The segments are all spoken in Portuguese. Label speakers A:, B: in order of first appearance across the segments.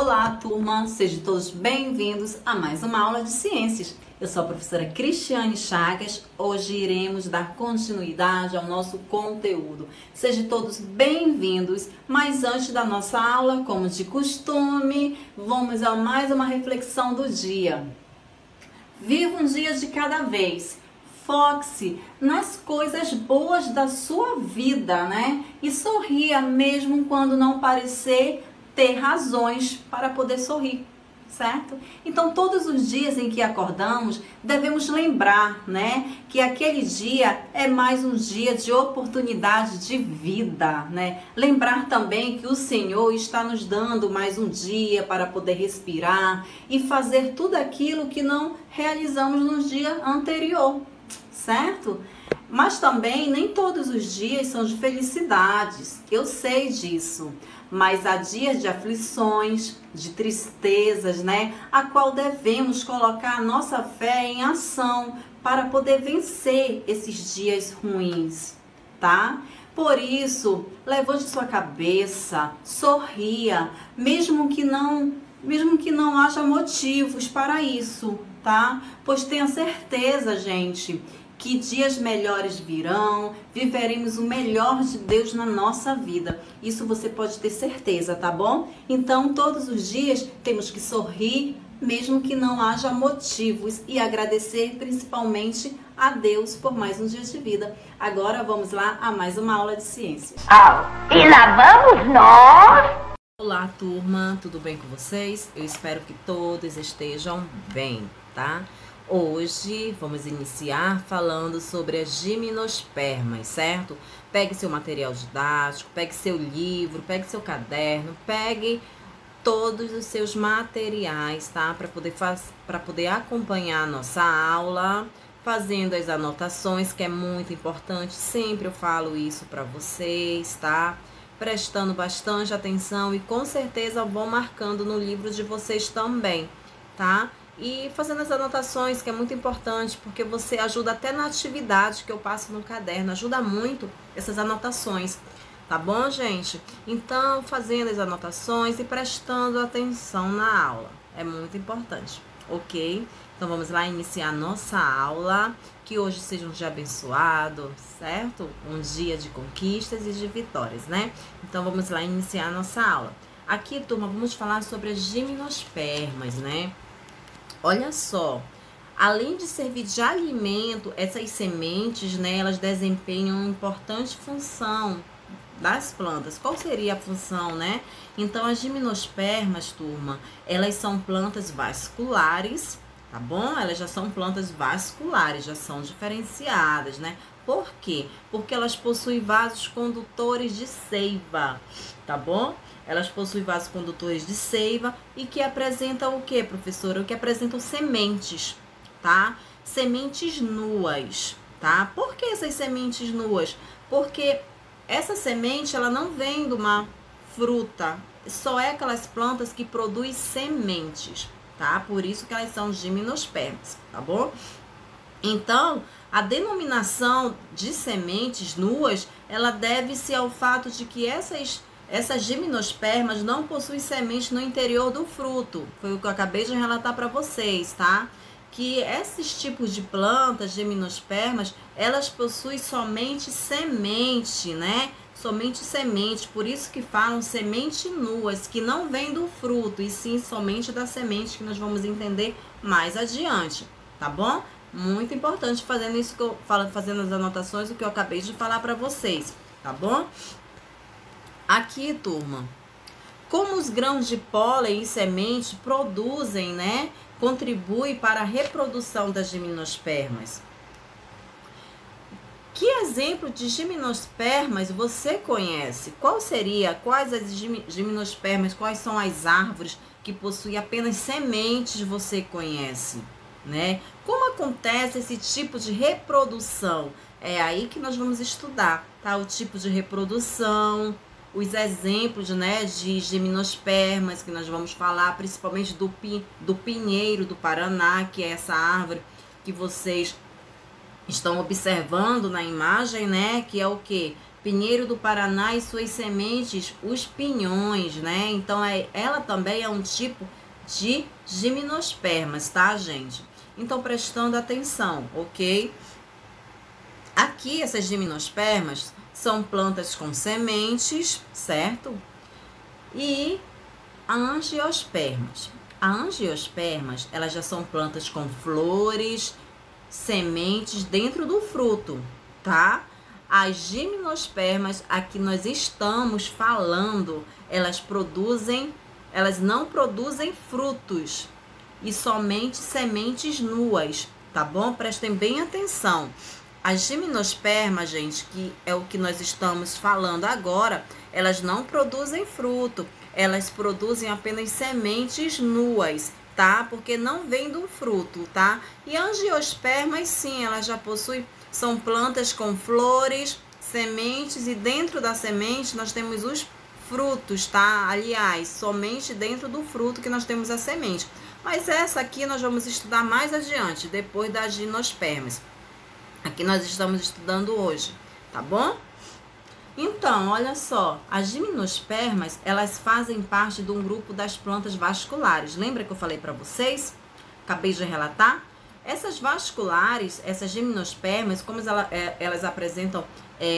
A: Olá, turma! Sejam todos bem-vindos a mais uma aula de ciências. Eu sou a professora Cristiane Chagas. Hoje iremos dar continuidade ao nosso conteúdo. Sejam todos bem-vindos, mas antes da nossa aula, como de costume, vamos a mais uma reflexão do dia. Viva um dia de cada vez. Foque-se nas coisas boas da sua vida, né? E sorria mesmo quando não parecer ter razões para poder sorrir, certo? Então, todos os dias em que acordamos, devemos lembrar, né, que aquele dia é mais um dia de oportunidade de vida, né? Lembrar também que o Senhor está nos dando mais um dia para poder respirar e fazer tudo aquilo que não realizamos no dia anterior, certo? Mas também nem todos os dias são de felicidades, eu sei disso. Mas há dias de aflições, de tristezas, né? A qual devemos colocar a nossa fé em ação para poder vencer esses dias ruins, tá? Por isso, levante sua cabeça, sorria, mesmo que não haja motivos para isso, tá? Pois tenha certeza, gente, que dias melhores virão, viveremos o melhor de Deus na nossa vida. Isso você pode ter certeza, tá bom? Então, todos os dias temos que sorrir, mesmo que não haja motivos, e agradecer principalmente a Deus por mais um dia de vida. Agora vamos lá a mais uma aula de ciências.
B: E lá vamos nós!
A: Olá, turma, tudo bem com vocês? Eu espero que todos estejam bem, tá? Hoje vamos iniciar falando sobre as gimnospermas, certo? Pegue seu material didático, pegue seu livro, pegue seu caderno, pegue todos os seus materiais, tá? Para poder acompanhar a nossa aula, fazendo as anotações, que é muito importante. Sempre eu falo isso para vocês, tá? Prestando bastante atenção e com certeza vão marcando no livro de vocês também, tá? E fazendo as anotações, que é muito importante, porque você ajuda até na atividade que eu passo no caderno, ajuda muito essas anotações, tá bom, gente? Então, fazendo as anotações e prestando atenção na aula, é muito importante, ok? Então, vamos lá iniciar a nossa aula, que hoje seja um dia abençoado, certo? Um dia de conquistas e de vitórias, né? Então, vamos lá iniciar a nossa aula. Aqui, turma, vamos falar sobre as gimnospermas, né? Olha só, além de servir de alimento, essas sementes, né, elas desempenham uma importante função das plantas. Qual seria a função, né? Então, as gimnospermas, turma, elas são plantas vasculares, tá bom? Elas já são plantas vasculares, já são diferenciadas, né? Por quê? Porque elas possuem vasos condutores de seiva, tá bom? Elas possuem vasos condutores de seiva e que apresentam o que, professora? O que apresentam sementes, tá? Sementes nuas, tá? Por que essas sementes nuas? Porque essa semente, ela não vem de uma fruta, só é aquelas plantas que produzem sementes, tá? Por isso que elas são gimnospermas, tá bom? Então, a denominação de sementes nuas, ela deve-se ao fato de que essas gimnospermas não possuem semente no interior do fruto. Foi o que eu acabei de relatar para vocês, tá? Que esses tipos de plantas, gimnospermas, elas possuem somente semente, né? Somente semente, por isso que falam semente nuas, que não vem do fruto, e sim somente da semente, que nós vamos entender mais adiante, tá bom? Muito importante fazendo isso que eu falo, fazendo as anotações, o que eu acabei de falar para vocês, tá bom? Aqui, turma, como os grãos de pólen e semente produzem, né, contribuem para a reprodução das gimnospermas. Que exemplo de gimnospermas você conhece? Quais as gimnospermas, quais são as árvores que possuem apenas sementes você conhece, né? Como acontece esse tipo de reprodução? É aí que nós vamos estudar, tá? O tipo de reprodução, os exemplos, né, de gimnospermas que nós vamos falar, principalmente do pinheiro do Paraná, que é essa árvore que vocês estão observando na imagem, né, que é o quê? Pinheiro do Paraná e suas sementes, os pinhões, né? Então, ela também é um tipo de gimnospermas, tá, gente? Então, prestando atenção, ok? Aqui, essas gimnospermas são plantas com sementes, certo? E angiospermas. As angiospermas, elas já são plantas com flores, sementes dentro do fruto, tá? As gimnospermas, aqui nós estamos falando, elas não produzem frutos e somente sementes nuas, tá bom? Prestem bem atenção. As gimnospermas, gente, que é o que nós estamos falando agora, elas não produzem fruto, elas produzem apenas sementes nuas, tá? Porque não vem do fruto, tá? E angiospermas, sim, elas já possuem, são plantas com flores, sementes, e dentro da semente nós temos os frutos, tá? Aliás, somente dentro do fruto que nós temos a semente. Mas essa aqui nós vamos estudar mais adiante, depois das gimnospermas. Aqui nós estamos estudando hoje, tá bom? Então, olha só, as gimnospermas, elas fazem parte de um grupo das plantas vasculares. Lembra que eu falei para vocês? Acabei de relatar? Essas vasculares, essas gimnospermas, como elas apresentam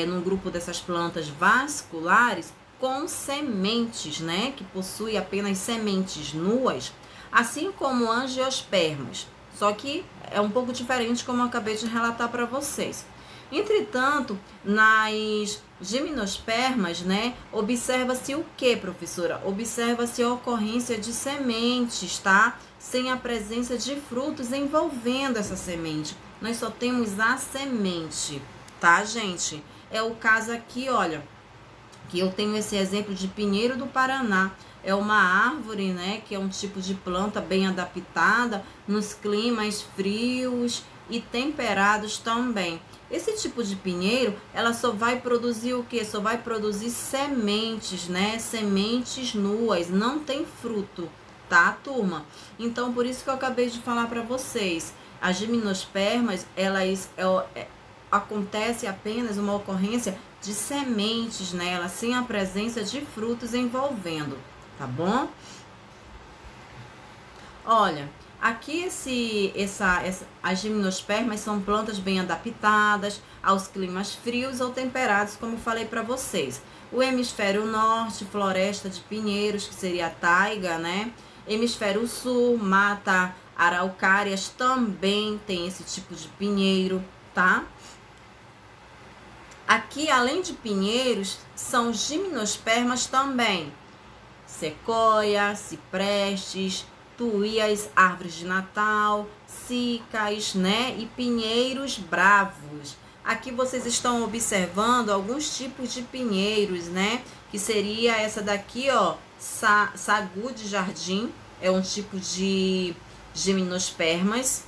A: num grupo dessas plantas vasculares, com sementes, né? Que possui apenas sementes nuas, assim como angiospermas. Só que é um pouco diferente, como eu acabei de relatar para vocês. Entretanto, nas gimnospermas, né, observa-se o que, professora? Observa-se a ocorrência de sementes, tá? Sem a presença de frutos envolvendo essa semente. Nós só temos a semente, tá, gente? É o caso aqui, olha, que eu tenho esse exemplo de pinheiro do Paraná. É uma árvore, né, que é um tipo de planta bem adaptada nos climas frios e temperados também. Esse tipo de pinheiro, ela só vai produzir o quê? Só vai produzir sementes, né? Sementes nuas, não tem fruto, tá, turma? Então, por isso que eu acabei de falar para vocês. As gimnospermas, acontece apenas uma ocorrência de sementes nela, sem a presença de frutos envolvendo, tá bom? Olha, aqui as gimnospermas são plantas bem adaptadas aos climas frios ou temperados, como eu falei para vocês. O hemisfério norte, floresta de pinheiros, que seria a taiga, né? Hemisfério sul, mata araucárias, também tem esse tipo de pinheiro, tá? Aqui, além de pinheiros, são gimnospermas também. Sequoia, ciprestes, tuias, árvores de Natal, cicas, né? E pinheiros bravos. Aqui vocês estão observando alguns tipos de pinheiros, né? Que seria essa daqui, ó, sagu de jardim, é um tipo de gimnospermas.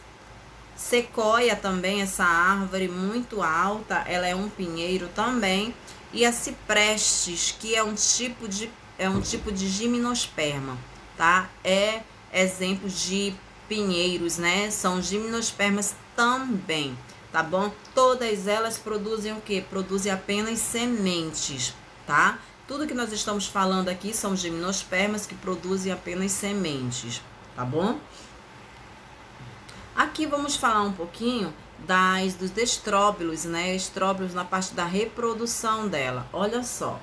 A: Sequoia também, essa árvore muito alta, ela é um pinheiro também. E a ciprestes, que é um tipo de gimnosperma, tá? É exemplo de pinheiros, né? São gimnospermas também, tá bom? Todas elas produzem o quê? Produzem apenas sementes, tá? Tudo que nós estamos falando aqui são gimnospermas que produzem apenas sementes, tá bom? Aqui vamos falar um pouquinho dos estróbilos, né? Estróbilos na parte da reprodução dela. Olha só,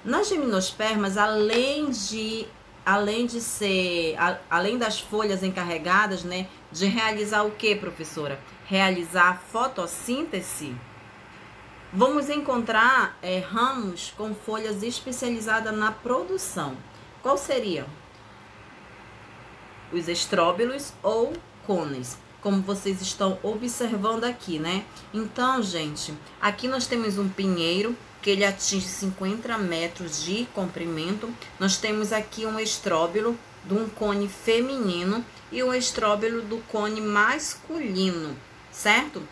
A: nas gimnospermas, além das folhas encarregadas, né, de realizar o que, professora? Realizar a fotossíntese, vamos encontrar ramos com folhas especializadas na produção. Qual seria? Os estróbilos ou cones, como vocês estão observando aqui, né? Então, gente, aqui nós temos um pinheiro que ele atinge 50 metros de comprimento. Nós temos aqui um estróbilo de um cone feminino e um estróbilo do cone masculino, certo?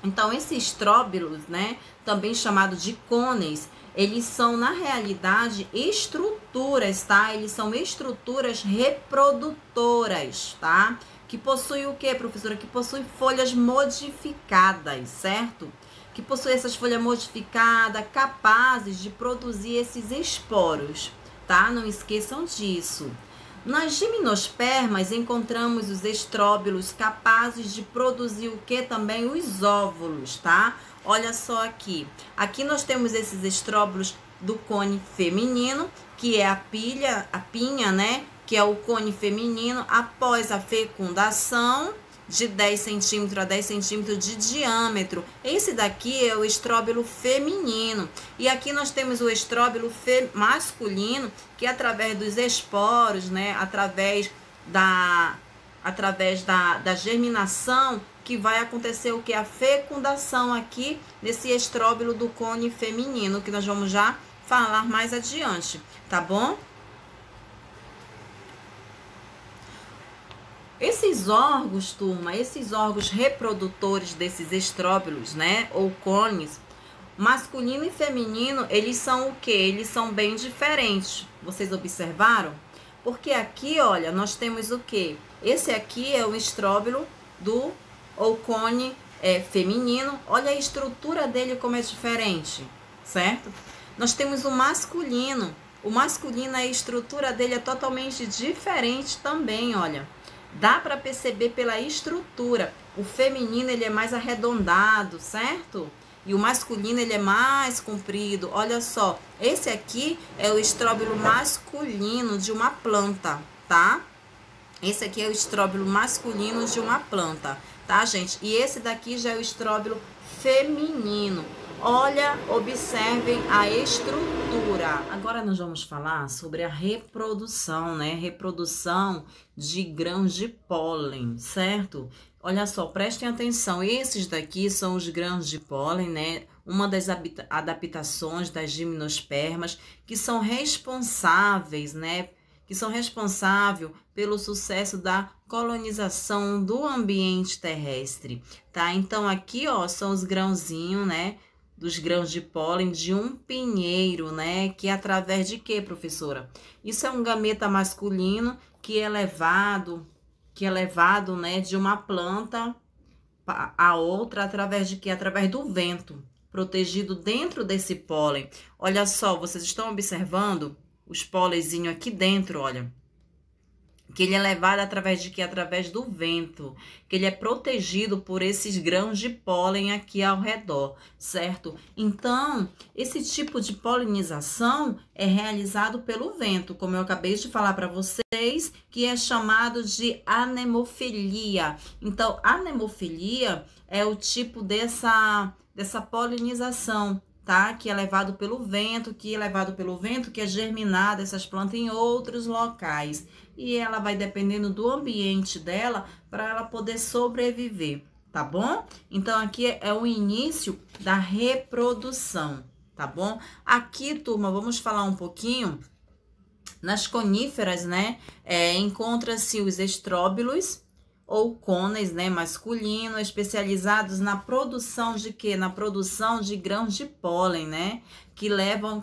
A: Então, esses estróbilos, né, também chamado de cones, eles são, na realidade, estruturas, tá? Eles são estruturas reprodutoras, tá? Que possuem o que, professora? Que possuem folhas modificadas, certo? que possui essas folhas modificadas, capazes de produzir esses esporos, tá? Não esqueçam disso. Nas gimnospermas encontramos os estróbilos capazes de produzir o que também? Os óvulos, tá? Olha só aqui. Aqui nós temos esses estróbilos do cone feminino, que é a pinha, né? Que é o cone feminino após a fecundação de 10 centímetros a 10 centímetros de diâmetro. Esse daqui é o estróbilo feminino. E aqui nós temos o estróbilo masculino, que através dos esporos, né, através da germinação, que vai acontecer o que? A fecundação aqui nesse estróbilo do cone feminino, que nós vamos já falar mais adiante, tá bom? Esses órgãos, turma, esses órgãos reprodutores desses estróbilos, né, ou cones, masculino e feminino, eles são o quê? Eles são bem diferentes. Vocês observaram? Porque aqui, olha, nós temos o quê? Esse aqui é o estróbilo do ou cone feminino. Olha a estrutura dele como é diferente, certo? Nós temos o masculino. O masculino, a estrutura dele é totalmente diferente também, olha. Dá para perceber pela estrutura. O feminino, ele é mais arredondado, certo? E o masculino, ele é mais comprido. Olha só, esse aqui é o estróbilo masculino de uma planta, tá? Esse aqui é o estróbilo masculino de uma planta, tá, gente? E esse daqui já é o estróbilo feminino. Olha, observem a estrutura. Agora nós vamos falar sobre a reprodução, né? Reprodução de grãos de pólen, certo? Olha só, prestem atenção. Esses daqui são os grãos de pólen, né? Uma das adaptações das gimnospermas que são responsáveis, né? Que são responsáveis pelo sucesso da colonização do ambiente terrestre, tá? Então aqui, ó, são os grãozinhos, né? Dos grãos de pólen de um pinheiro, né? Que é através de quê, professora? Isso é um gameta masculino que é levado, né, de uma planta a outra através de quê? Através do vento, protegido dentro desse pólen. Olha só, vocês estão observando os pólenzinhos aqui dentro, olha. Que ele é levado através de quê? Através do vento. Que ele é protegido por esses grãos de pólen aqui ao redor, certo? Então, esse tipo de polinização é realizado pelo vento, como eu acabei de falar para vocês, que é chamado de anemofilia. Então, anemofilia é o tipo dessa polinização, tá? Que é levado pelo vento, que é germinada essas plantas em outros locais. E ela vai dependendo do ambiente dela para ela poder sobreviver, tá bom? Então, aqui é o início da reprodução, tá bom? Aqui, turma, vamos falar um pouquinho. Nas coníferas, né, encontra-se os estróbilos, ou cones, né, masculino, especializados na produção de quê? Na produção de grãos de pólen, né,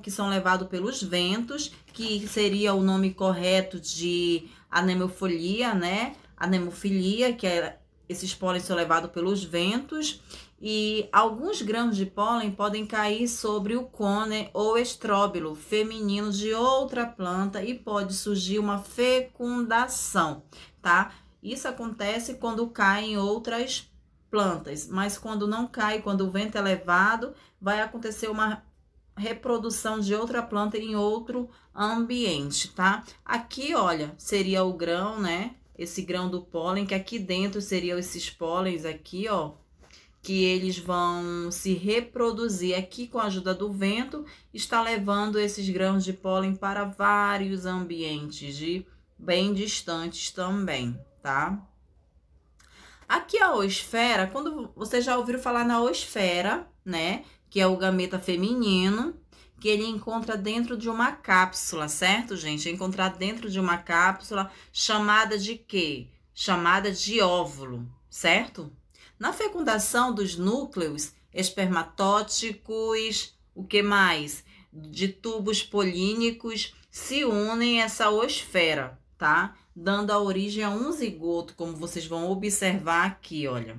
A: que são levados pelos ventos, que seria o nome correto de anemofilia, né, anemofilia, que é esses pólen são levados pelos ventos, e alguns grãos de pólen podem cair sobre o cone ou estróbilo feminino de outra planta e pode surgir uma fecundação, tá? Isso acontece quando cai em outras plantas, mas quando não cai, quando o vento é levado, vai acontecer uma reprodução de outra planta em outro ambiente, tá? Aqui, olha, seria o grão, né? Esse grão do pólen, que aqui dentro seriam esses pólens aqui, ó, que eles vão se reproduzir aqui com a ajuda do vento, está levando esses grãos de pólen para vários ambientes, bem distantes também, tá? Aqui a oosfera, quando vocês já ouviram falar na oosfera, né? Que é o gameta feminino, que ele encontra dentro de uma cápsula, certo, gente? É encontrado dentro de uma cápsula chamada de quê? Chamada de óvulo, certo? Na fecundação dos núcleos espermatóticos, o que mais? De tubos polínicos, se unem essa oosfera, tá? Dando a origem a um zigoto, como vocês vão observar aqui, olha.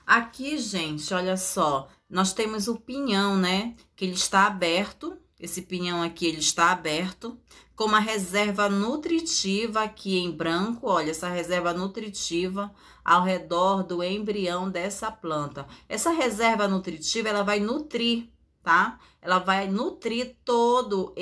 A: Aqui, gente, olha só, nós temos o pinhão, né? Que ele está aberto. Esse pinhão aqui, ele está aberto, com uma reserva nutritiva aqui em branco, olha, essa reserva nutritiva ao redor do embrião dessa planta. Essa reserva nutritiva, ela vai nutrir, tá? Ela vai nutrir todo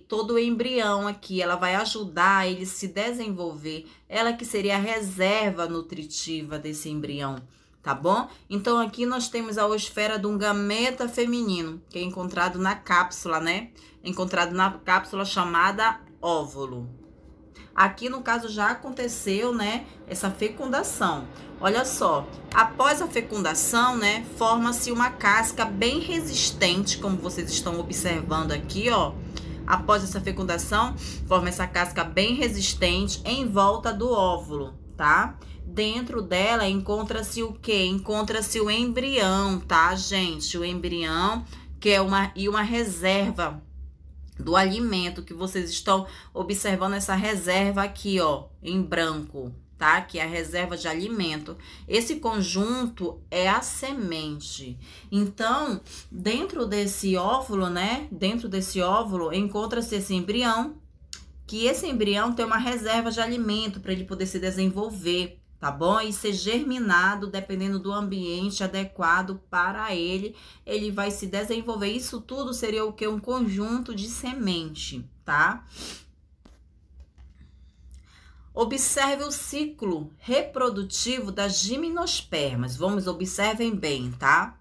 A: todo o embrião aqui, ela vai ajudar ele se desenvolver, ela que seria a reserva nutritiva desse embrião. Tá bom? Então, aqui nós temos a oosfera de um gameta feminino, que é encontrado na cápsula, né? Encontrado na cápsula chamada óvulo. Aqui, no caso, já aconteceu, né? Essa fecundação. Olha só, após a fecundação, né? Forma-se uma casca bem resistente, como vocês estão observando aqui, ó. Após essa fecundação, forma essa casca bem resistente em volta do óvulo, tá? Dentro dela encontra-se o quê? Encontra-se o embrião, tá, gente? O embrião, que é uma reserva do alimento, que vocês estão observando essa reserva aqui, ó, em branco, tá? Que é a reserva de alimento. Esse conjunto é a semente. Então, dentro desse óvulo, né? Dentro desse óvulo encontra-se esse embrião, que esse embrião tem uma reserva de alimento para ele poder se desenvolver, tá bom? E ser germinado, dependendo do ambiente adequado para ele, ele vai se desenvolver. Isso tudo seria o que? Um conjunto de semente, tá? Observe o ciclo reprodutivo das gimnospermas. Vamos, observem bem, tá?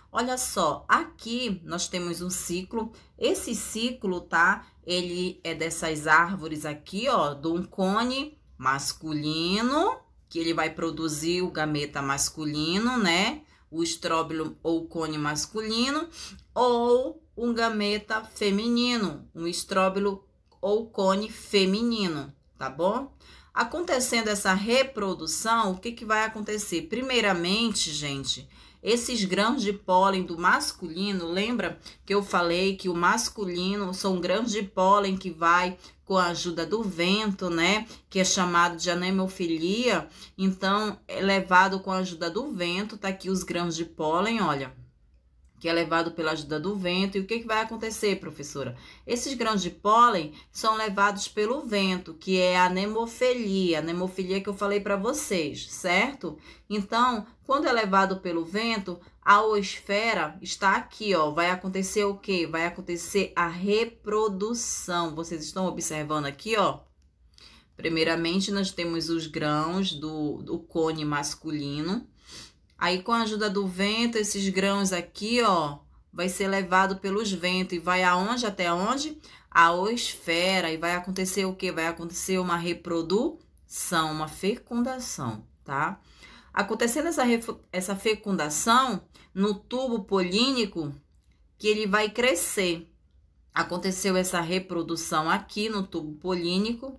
A: Olha só, aqui nós temos um ciclo. Esse ciclo, tá? Ele é dessas árvores aqui, ó, de um cone masculino, que ele vai produzir o gameta masculino, né? O estróbilo ou o cone masculino, ou um gameta feminino, um estróbilo ou cone feminino, tá bom? Acontecendo essa reprodução, o que que vai acontecer? Primeiramente, gente, esses grãos de pólen do masculino, lembra que eu falei que o masculino são grãos de pólen que vai com a ajuda do vento, né? Que é chamado de anemofilia. Então, é levado com a ajuda do vento, tá aqui os grãos de pólen, olha, que é levado pela ajuda do vento. E o que que vai acontecer, professora? Esses grãos de pólen são levados pelo vento, que é a anemofilia que eu falei para vocês, certo? Então, quando é levado pelo vento, a oosfera está aqui, ó. Vai acontecer o quê? Vai acontecer a reprodução. Vocês estão observando aqui, ó. Primeiramente, nós temos os grãos do cone masculino. Aí, com a ajuda do vento, esses grãos aqui, ó, vai ser levado pelos ventos e vai aonde? Até onde? A oosfera. E vai acontecer o quê? Vai acontecer uma reprodução, uma fecundação, tá? Acontecendo essa fecundação no tubo polínico, que ele vai crescer. Aconteceu essa reprodução aqui no tubo polínico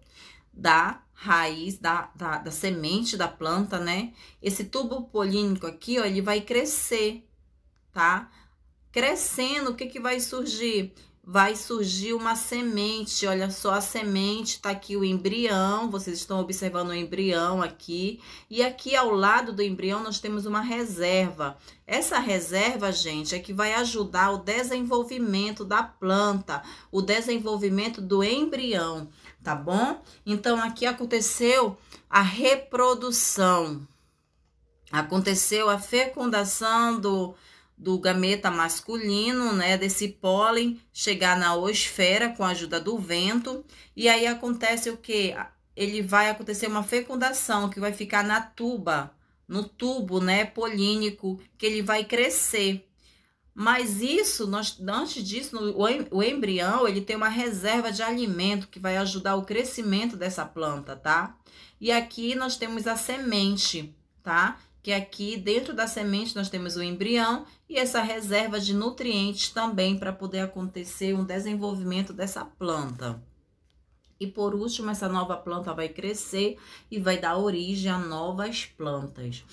A: da raiz, da semente da planta, né? Esse tubo polínico aqui, ó, ele vai crescer, tá? Crescendo, o que que vai surgir? Vai surgir uma semente, olha só, a semente, tá aqui o embrião, vocês estão observando o embrião aqui, e aqui ao lado do embrião nós temos uma reserva. Essa reserva, gente, é que vai ajudar o desenvolvimento da planta, o desenvolvimento do embrião, tá bom? Então, aqui aconteceu a reprodução, aconteceu a fecundação do gameta masculino, né, desse pólen, chegar na oosfera com a ajuda do vento, e aí acontece o quê? Ele vai acontecer uma fecundação, que vai ficar na tuba, no tubo, né, polínico, que ele vai crescer. Mas isso, antes disso, o embrião, ele tem uma reserva de alimento que vai ajudar o crescimento dessa planta, tá? E aqui nós temos a semente, tá? Que aqui dentro da semente nós temos o embrião e essa reserva de nutrientes também para poder acontecer um desenvolvimento dessa planta. E por último, essa nova planta vai crescer e vai dar origem a novas plantas.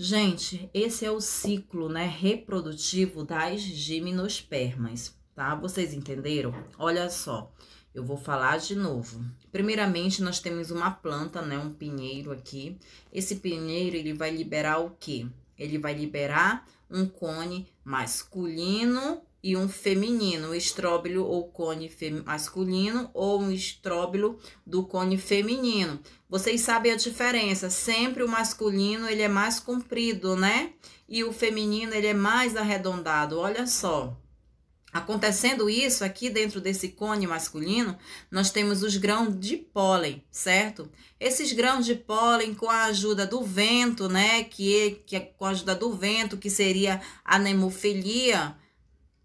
A: Gente, esse é o ciclo, né, reprodutivo das gimnospermas, tá? Vocês entenderam? Olha só. Eu vou falar de novo. Primeiramente, nós temos uma planta, né? Um pinheiro aqui. Esse pinheiro, ele vai liberar o quê? Ele vai liberar um cone masculino e um feminino, o estróbilo ou cone masculino ou um estróbilo do cone feminino. Vocês sabem a diferença, sempre o masculino ele é mais comprido, né? E o feminino ele é mais arredondado, olha só. Acontecendo isso aqui dentro desse cone masculino, nós temos os grãos de pólen, certo? Esses grãos de pólen com a ajuda do vento, né? Que é com a ajuda do vento, que seria a nemofilia,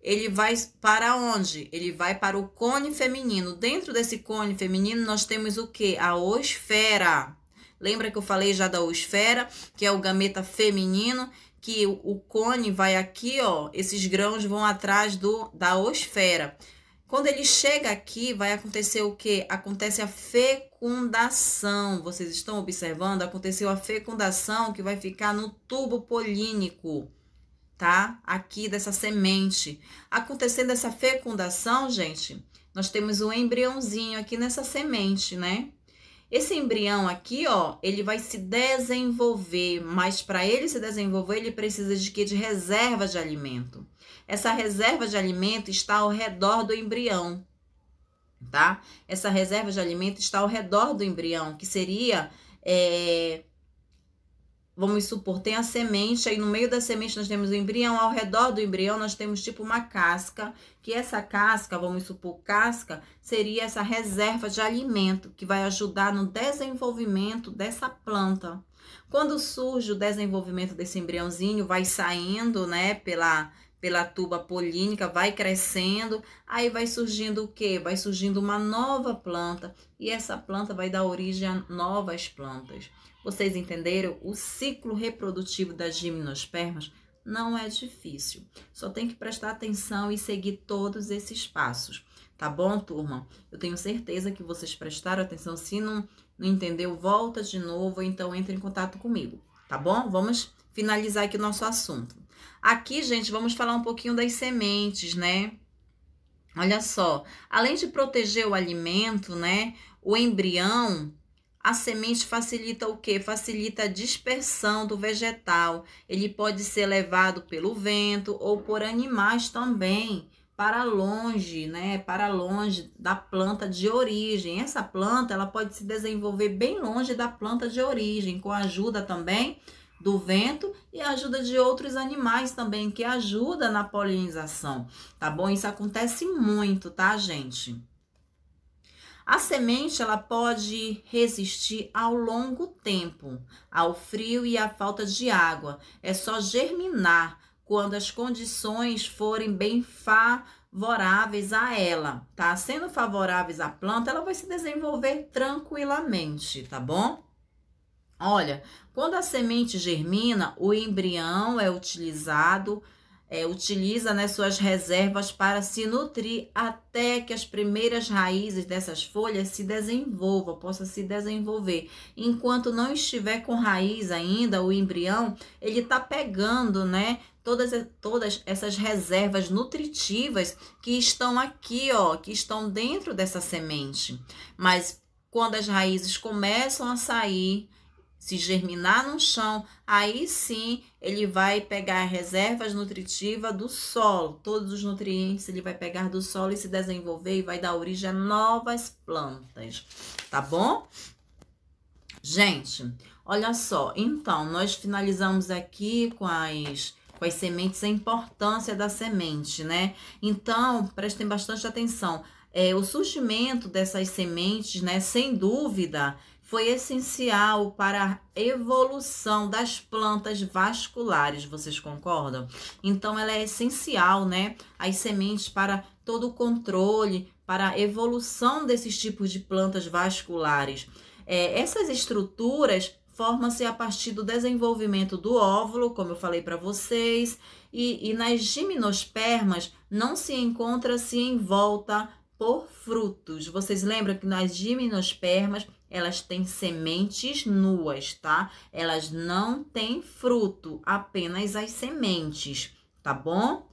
A: ele vai para onde? Ele vai para o cone feminino. Dentro desse cone feminino, nós temos o quê? A oosfera. Lembra que eu falei já da oosfera, que é o gameta feminino, que o cone vai aqui, ó, esses grãos vão atrás da oosfera. Quando ele chega aqui, vai acontecer o quê? Acontece a fecundação. Vocês estão observando? Aconteceu a fecundação que vai ficar no tubo polínico, tá? Aqui dessa semente. Acontecendo essa fecundação, gente, nós temos um embriãozinho aqui nessa semente, né? Esse embrião aqui, ó, ele vai se desenvolver, mas para ele se desenvolver, ele precisa de quê? De reserva de alimento. Essa reserva de alimento está ao redor do embrião, tá? Essa reserva de alimento está ao redor do embrião, que seria, vamos supor, tem a semente, aí no meio da semente nós temos o embrião, ao redor do embrião nós temos tipo uma casca, que essa casca, vamos supor, casca, seria essa reserva de alimento, que vai ajudar no desenvolvimento dessa planta. Quando surge o desenvolvimento desse embriãozinho, vai saindo, né, pela tuba polínica, vai crescendo, aí vai surgindo o quê? Vai surgindo uma nova planta, e essa planta vai dar origem a novas plantas. Vocês entenderam? O ciclo reprodutivo das gimnospermas não é difícil. Só tem que prestar atenção e seguir todos esses passos. Tá bom, turma? Eu tenho certeza que vocês prestaram atenção. Se não entendeu, volta de novo, então entre em contato comigo. Tá bom? Vamos finalizar aqui o nosso assunto. Aqui, gente, vamos falar um pouquinho das sementes, né? Olha só, além de proteger o alimento, né? O embrião... A semente facilita o quê? Facilita a dispersão do vegetal. Ele pode ser levado pelo vento ou por animais também, para longe, né? Para longe da planta de origem. Essa planta, ela pode se desenvolver bem longe da planta de origem, com a ajuda também do vento e a ajuda de outros animais também, que ajuda na polinização, tá bom? Isso acontece muito, tá, gente? A semente, ela pode resistir ao longo tempo, ao frio e à falta de água. É só germinar quando as condições forem bem favoráveis a ela, tá? Sendo favoráveis à planta, ela vai se desenvolver tranquilamente, tá bom? Olha, quando a semente germina, o embrião é utilizado... utiliza, né, suas reservas para se nutrir até que as primeiras raízes dessas folhas se desenvolvam, possa se desenvolver. Enquanto não estiver com raiz ainda, o embrião, ele tá pegando, né, todas essas reservas nutritivas que estão aqui, ó, que estão dentro dessa semente. Mas quando as raízes começam a sair, se germinar no chão, aí sim ele vai pegar reservas nutritivas do solo. Todos os nutrientes ele vai pegar do solo e se desenvolver e vai dar origem a novas plantas, tá bom? Gente, olha só. Então, nós finalizamos aqui com as sementes, a importância da semente, né? Então, prestem bastante atenção. O surgimento dessas sementes, né, sem dúvida, foi essencial para a evolução das plantas vasculares, vocês concordam? Então, ela é essencial, né? As sementes para todo o controle, para a evolução desses tipos de plantas vasculares. Essas estruturas formam-se a partir do desenvolvimento do óvulo, como eu falei para vocês, e nas gimnospermas não se encontra-se envolta por frutos. Vocês lembram que nas gimnospermas elas têm sementes nuas, tá? Elas não têm fruto, apenas as sementes, tá bom?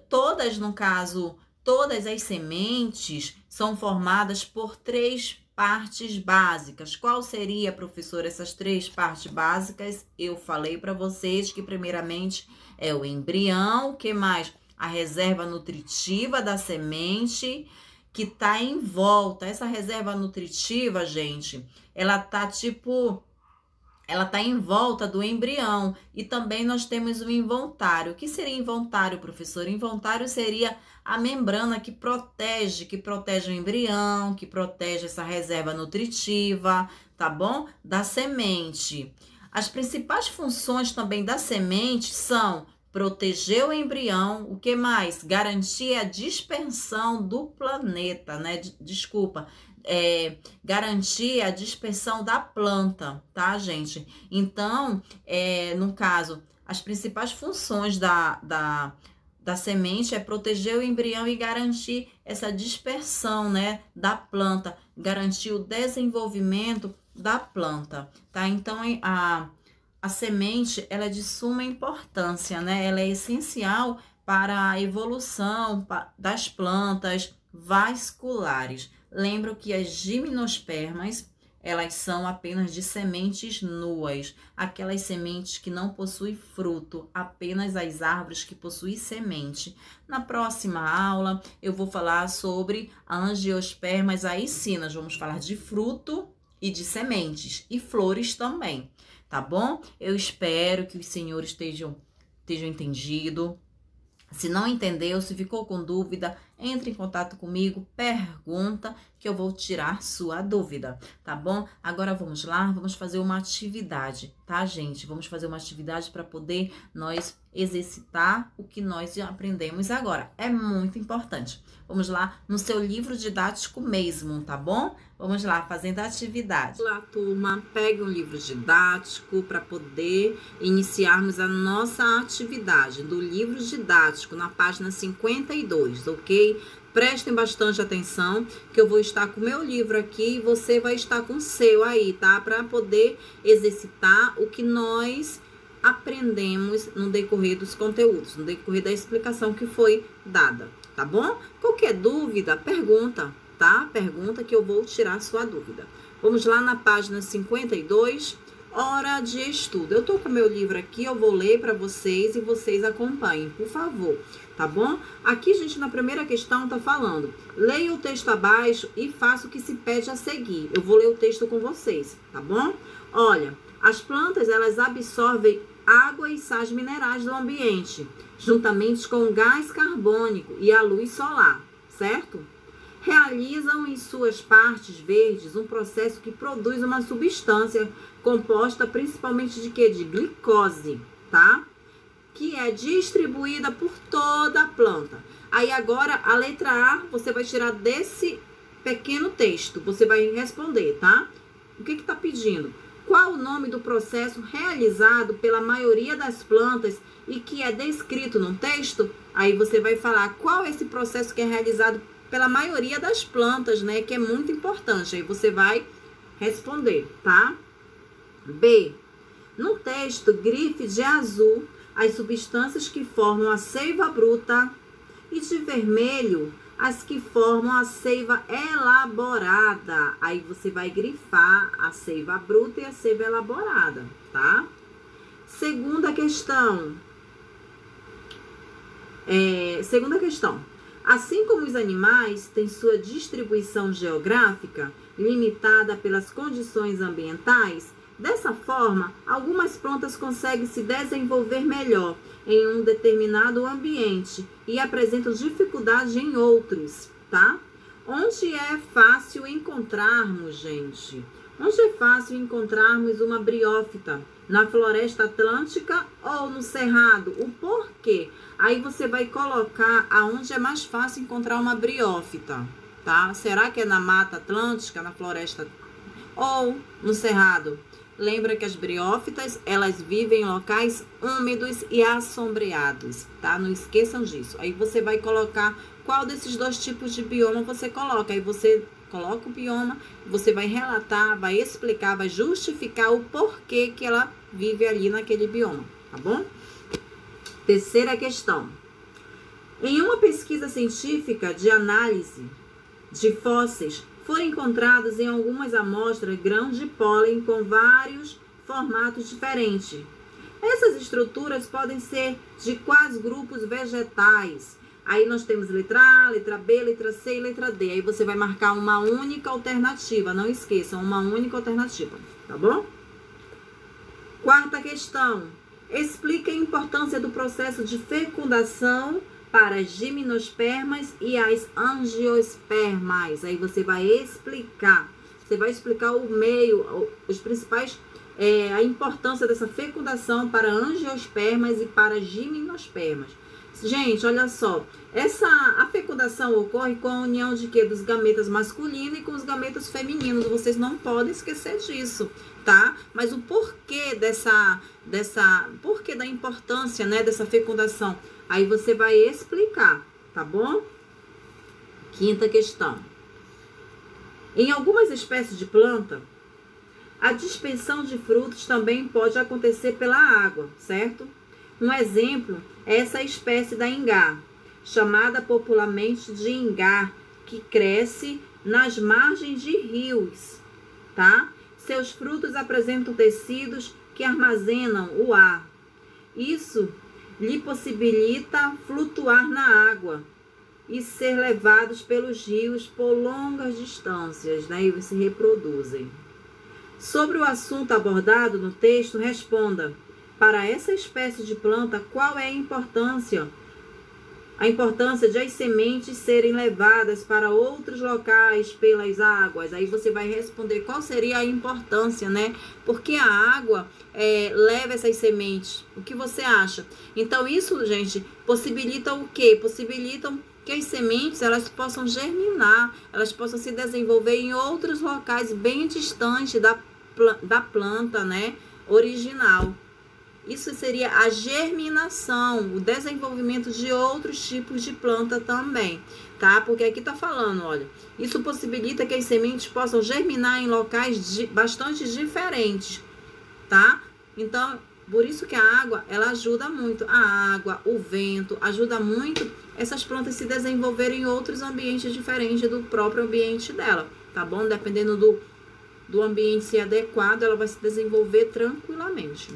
A: Todas, no caso, Todas as sementes são formadas por 3 partes básicas. Qual seria, professora, essas 3 partes básicas? Eu falei para vocês que primeiramente é o embrião, o que mais? A reserva nutritiva da semente, que tá em volta. Essa reserva nutritiva, gente, ela tá em volta do embrião. E também nós temos o involuntário. O que seria involuntário, professor? Involuntário seria a membrana que protege o embrião, que protege essa reserva nutritiva, tá bom? Da semente. As principais funções também da semente são proteger o embrião, o que mais? Garantir a dispersão do planeta, né? Garantir a dispersão da planta, tá, gente? Então, no caso, as principais funções da semente é proteger o embrião e garantir essa dispersão, né, da planta, garantir o desenvolvimento da planta, tá? Então, a semente, ela é de suma importância, né? Ela é essencial para a evolução das plantas vasculares. Lembro que as gimnospermas, elas são apenas de sementes nuas, aquelas sementes que não possuem fruto, apenas as árvores que possuem semente. Na próxima aula, eu vou falar sobre angiospermas, aí sim, nós vamos falar de fruto e de sementes, e flores também, tá bom? Eu espero que os senhores estejam entendido. Se não entendeu, se ficou com dúvida, entre em contato comigo, pergunta que eu vou tirar sua dúvida, tá bom? Agora vamos lá, vamos fazer uma atividade, tá, gente? Vamos fazer uma atividade para poder nós exercitar o que nós aprendemos agora. É muito importante. Vamos lá, no seu livro didático mesmo, tá bom? Vamos lá, fazendo a atividade. Vamos lá, turma, pegue um livro didático para poder iniciarmos a nossa atividade do livro didático na página 52, ok? Prestem bastante atenção, que eu vou estar com o meu livro aqui e você vai estar com o seu aí, tá? Para poder exercitar o que nós aprendemos no decorrer dos conteúdos, no decorrer da explicação que foi dada, tá bom? Qualquer dúvida, pergunta, tá? Pergunta que eu vou tirar sua dúvida. Vamos lá na página 52, hora de estudo. Eu tô com meu livro aqui, eu vou ler para vocês e vocês acompanhem, por favor, tá bom? Aqui, gente, na primeira questão tá falando: leia o texto abaixo e faça o que se pede a seguir. Eu vou ler o texto com vocês, tá bom? Olha, as plantas, elas absorvem água e sais minerais do ambiente, juntamente com o gás carbônico e a luz solar, certo? Realizam em suas partes verdes um processo que produz uma substância composta principalmente de quê? De glicose, tá? Que é distribuída por toda a planta. Aí agora, a letra A, você vai tirar desse pequeno texto, você vai responder, tá? O que que tá pedindo? Qual o nome do processo realizado pela maioria das plantas e que é descrito no texto? Aí você vai falar qual é esse processo que é realizado pela maioria das plantas, né? Que é muito importante. Aí você vai responder, tá? B. No texto, grife de azul as substâncias que formam a seiva bruta e de vermelho as que formam a seiva elaborada. Aí você vai grifar a seiva bruta e a seiva elaborada, tá? Segunda questão. Segunda questão. Assim como os animais têm sua distribuição geográfica limitada pelas condições ambientais, dessa forma, algumas plantas conseguem se desenvolver melhor em um determinado ambiente e apresentam dificuldade em outros, tá? Onde é fácil encontrarmos, gente? Onde é fácil encontrarmos uma briófita? Na floresta atlântica ou no cerrado? O porquê? Aí você vai colocar aonde é mais fácil encontrar uma briófita, tá? Será que é na mata atlântica, na floresta ou no cerrado? Lembra que as briófitas, elas vivem em locais úmidos e assombreados, tá? Não esqueçam disso. Aí você vai colocar qual desses dois tipos de bioma você coloca. Aí você coloca o bioma, você vai relatar, vai explicar, vai justificar o porquê que ela vive ali naquele bioma, tá bom? Terceira questão. Em uma pesquisa científica de análise de fósseis, foram encontrados em algumas amostras grãos de pólen com vários formatos diferentes. Essas estruturas podem ser de quais grupos vegetais? Aí nós temos letra A, letra B, letra C e letra D. Aí você vai marcar uma única alternativa. Não esqueçam, uma única alternativa, tá bom? Quarta questão. Explique a importância do processo de fecundação para as gimnospermas e as angiospermas. Aí você vai explicar. Você vai explicar o meio, os principais, a importância dessa fecundação para angiospermas e para gimnospermas. Gente, olha só. A fecundação ocorre com a união de quê? Dos gametas masculinos e com os gametas femininos. Vocês não podem esquecer disso, tá? Mas o porquê porquê da importância, né, dessa fecundação? Aí você vai explicar, tá bom? Quinta questão. Em algumas espécies de planta, a dispersão de frutos também pode acontecer pela água, certo? Um exemplo é essa espécie da ingá, chamada popularmente de ingá, que cresce nas margens de rios, tá? Seus frutos apresentam tecidos que armazenam o ar. Isso lhe possibilita flutuar na água e ser levados pelos rios por longas distâncias, né? E se reproduzem. Sobre o assunto abordado no texto, responda: para essa espécie de planta, qual é a importância de as sementes serem levadas para outros locais pelas águas? Aí você vai responder qual seria a importância, né? Porque a água leva essas sementes. O que você acha? Então, isso, gente, possibilita o quê? Possibilitam que as sementes, elas possam germinar, elas possam se desenvolver em outros locais bem distantes da planta, né, original. Isso seria a germinação, o desenvolvimento de outros tipos de planta também, tá? Porque aqui tá falando, olha, isso possibilita que as sementes possam germinar em locais bastante diferentes, tá? Então, por isso que a água, ela ajuda muito. A água, o vento, ajuda muito essas plantas se desenvolverem em outros ambientes diferentes do próprio ambiente dela, tá bom? Dependendo do ambiente ser adequado, ela vai se desenvolver tranquilamente.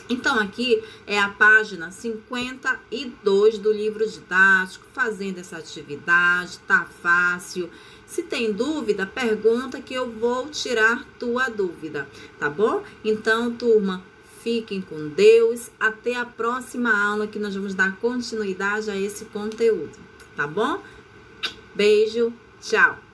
A: Então, aqui é a página 52 do livro didático, fazendo essa atividade, tá fácil. Se tem dúvida, pergunta que eu vou tirar tua dúvida, tá bom? Então, turma, fiquem com Deus. Até a próxima aula que nós vamos dar continuidade a esse conteúdo, tá bom? Beijo, tchau!